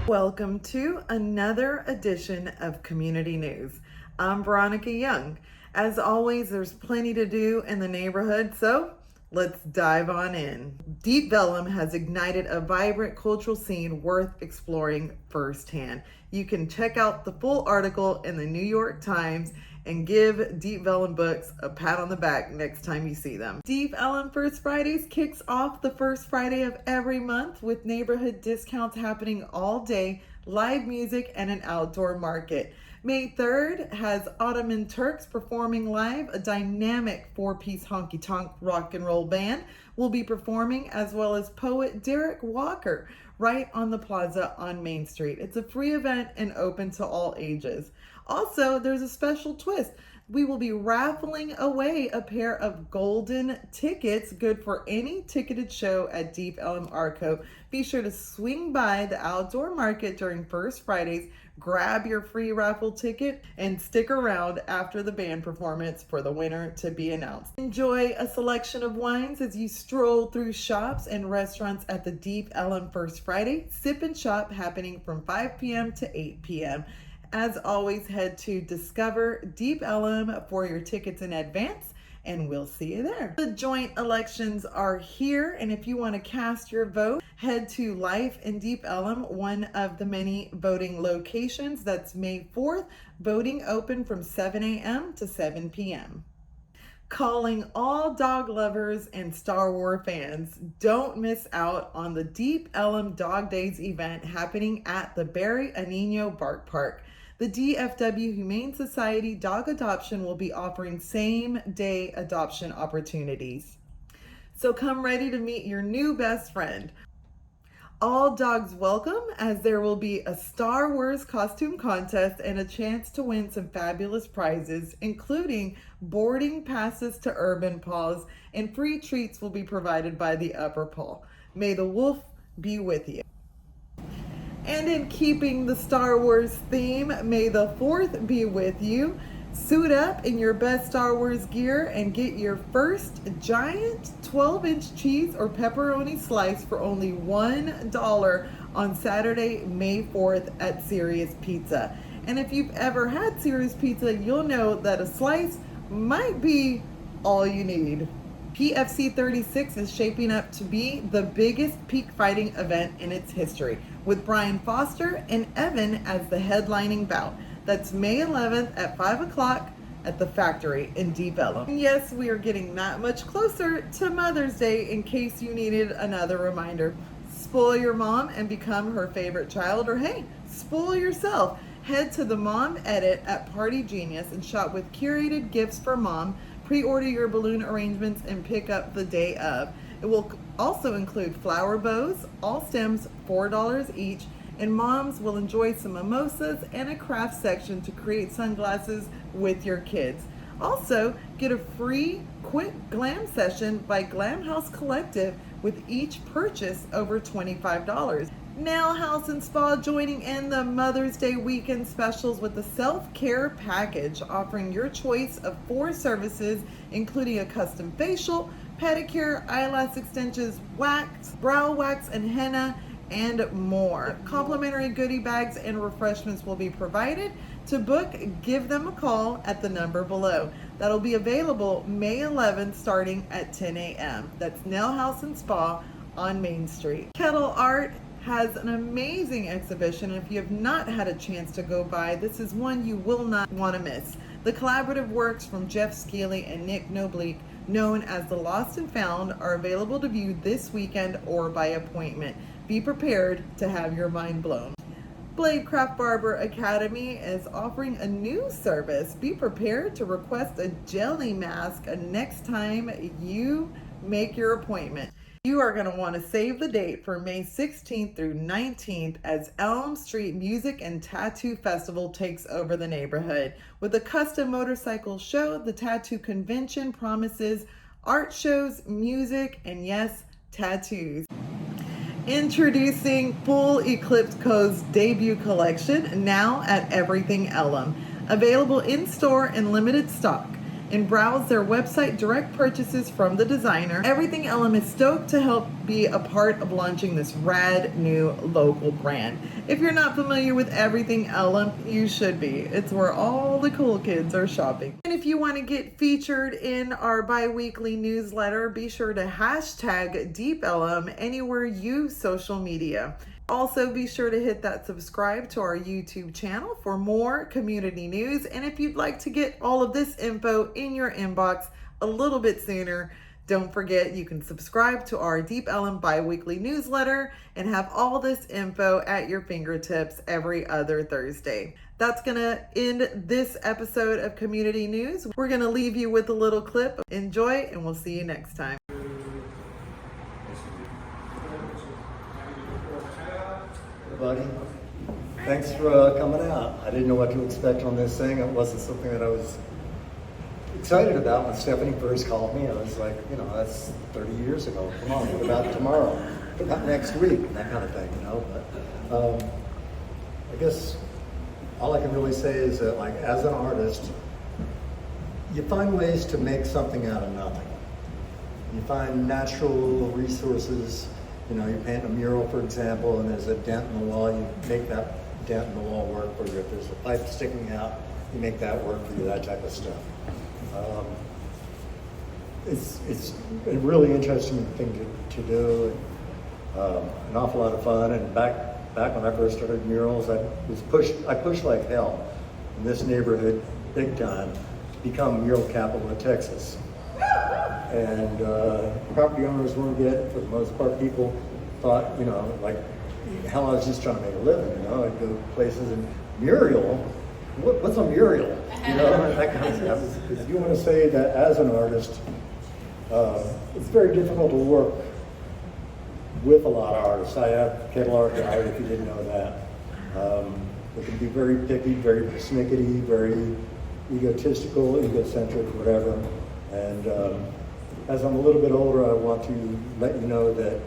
Welcome to another edition of Community News. I'm Veronica Young. As always, there's plenty to do in the neighborhood, so let's dive on in. Deep Ellum has ignited a vibrant cultural scene worth exploring firsthand. You can check out the full article in the New York Times and give Deep Ellum Books a pat on the back next time you see them. Deep Ellum First Fridays kicks off the first Friday of every month with neighborhood discounts happening all day, live music, and an outdoor market. May 3rd has Ottoman Turks performing live. A dynamic 4-piece honky-tonk rock and roll band will be performing, as well as poet Derek Walker right on the plaza on Main Street. It's a free event and open to all ages. Also, there's a special twist. We will be raffling away a pair of golden tickets, good for any ticketed show at Deep Ellum Arco. Be sure to swing by the outdoor market during First Fridays, grab your free raffle ticket, and stick around after the band performance for the winner to be announced. Enjoy a selection of wines as you stroll through shops and restaurants at the Deep Ellum First Friday Sip and Shop, happening from 5 p.m. to 8 p.m. As always, head to Discover Deep Ellum for your tickets in advance, and we'll see you there. The joint elections are here, and if you want to cast your vote, head to Life in Deep Ellum, one of the many voting locations. That's May 4th. Voting open from 7 a.m. to 7 p.m. Calling all dog lovers and Star Wars fans, don't miss out on the Deep Ellum Dog Days event happening at the Barry Anino Bark Park. The DFW Humane Society Dog Adoption will be offering same-day adoption opportunities. So come ready to meet your new best friend. All dogs welcome, as there will be a Star Wars costume contest and a chance to win some fabulous prizes, including boarding passes to Urban Paws, and free treats will be provided by the Upper Paw. May the wolf be with you. And in keeping the Star Wars theme, may the 4th be with you. Suit up in your best Star Wars gear and get your first giant 12-inch cheese or pepperoni slice for only $1 on Saturday, May 4th at Serious Pizza. And if you've ever had Serious Pizza, you'll know that a slice might be all you need. PFC 36 is shaping up to be the biggest peak fighting event in its history, with Brian Foster and Evan as the headlining bout. That's May 11th at 5 o'clock at the Factory in Deep Ellum. And yes, we are getting that much closer to Mother's Day, in case you needed another reminder. Spoil your mom and become her favorite child, or hey, spoil yourself. Head to the Mom Edit at Party Genius and shop with curated gifts for mom. Pre-order your balloon arrangements and pick up the day of. It will also include flower bows, all stems $4 each, and moms will enjoy some mimosas and a craft section to create sunglasses with your kids. Also, get a free quick glam session by Glam House Collective with each purchase over $25. Nail House and Spa joining in the Mother's Day weekend specials with the self-care package, offering your choice of 4 services, including a custom facial, pedicure, eyelash extensions, wax, brow wax, and henna, and more. Complimentary goodie bags and refreshments will be provided. To book, give them a call at the number below. That'll be available May 11th starting at 10 a.m. That's Nail House and Spa on Main Street. Kettle Art has an amazing exhibition. If you have not had a chance to go by, this is one you will not want to miss. The collaborative works from Jeff Skeely and Nick Noblique, known as the Lost and Found, are available to view this weekend or by appointment. Be prepared to have your mind blown. Blade Craft Barber Academy is offering a new service. Be prepared to request a jelly mask next time you make your appointment. You are going to want to save the date for May 16th through 19th as Elm Street Music and Tattoo Festival takes over the neighborhood. With a custom motorcycle show, the tattoo convention promises art shows, music, and yes, tattoos. Introducing Full Eclipse Co.'s debut collection, now at Everything Ellum. Available in store in limited stock. and browse their website direct purchases from the designer. Everything Ellum is stoked to help be a part of launching this rad new local brand. If you're not familiar with Everything Ellum, you should be. It's where all the cool kids are shopping. And if you want to get featured in our bi-weekly newsletter, be sure to hashtag Deep Ellum anywhere you use social media. Also, be sure to hit that subscribe to our YouTube channel for more community news. And if you'd like to get all of this info in your inbox a little bit sooner, don't forget you can subscribe to our Deep Ellum bi-weekly newsletter and have all this info at your fingertips every other Thursday. That's gonna end this episode of Community News. We're gonna leave you with a little clip. Enjoy, and we'll see you next time. Buddy, thanks for coming out. I didn't know what to expect on this thing. It wasn't something that I was excited about when Stephanie first called me. I was like, you know, that's 30 years ago. Come on, what about tomorrow? What about next week? That kind of thing, you know. But I guess all I can really say is that, like, as an artist, you find ways to make something out of nothing. You find natural resources. You know, you paint a mural, for example, and there's a dent in the wall, you make that dent in the wall work for you. If there's a pipe sticking out, you make that work for you, that type of stuff. It's a really interesting thing to do, an awful lot of fun. And back when I first started murals, I pushed like hell in this neighborhood, big time, to become mural capital of Texas. And property owners weren't getting it for the most part. People thought, you know, like, hell, I was just trying to make a living, you know. I'd go places and mural, what's a mural? You know, that kind of stuff. Because you want to say that as an artist, it's very difficult to work with a lot of artists. I have kettle art guy, if you didn't know that. They can be very picky, very persnickety, very egotistical, egocentric, whatever. And as I'm a little bit older, I want to let you know that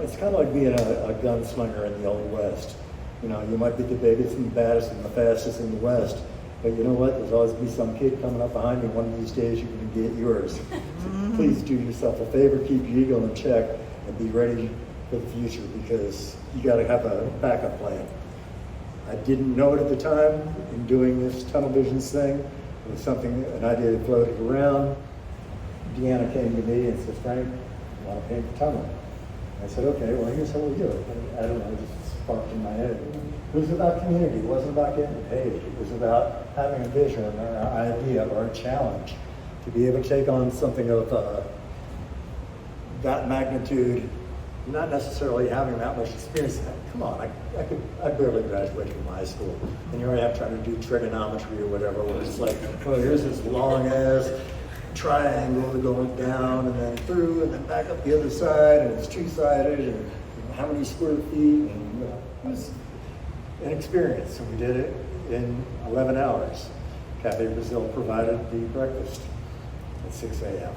it's kind of like being a gunslinger in the Old West. You know, you might be the biggest and the baddest and the fastest in the West, but you know what? There's always be some kid coming up behind you. One of these days, you're going to get yours. So please do yourself a favor, keep your ego in check, and be ready for the future, because you got to have a backup plan. I didn't know it at the time in doing this tunnel visions thing. It was something, an idea that floated around. Deanna came to me and said, Frank, I want to paint the tunnel. I said, okay, well, here's how we do it. And I don't know, it just sparked in my head. It was about community. It wasn't about getting paid. It was about having a vision or an idea or a challenge to be able to take on something of that magnitude, not necessarily having that much experience. Come on, I barely graduated from high school. And here I am trying to do trigonometry or whatever, where it's like, well, here's this long ass triangle going down and then through and then back up the other side, and it's two-sided, and how many square feet, and it was an experience. So we did it in 11 hours. Cafe Brazil provided the breakfast at 6 a.m.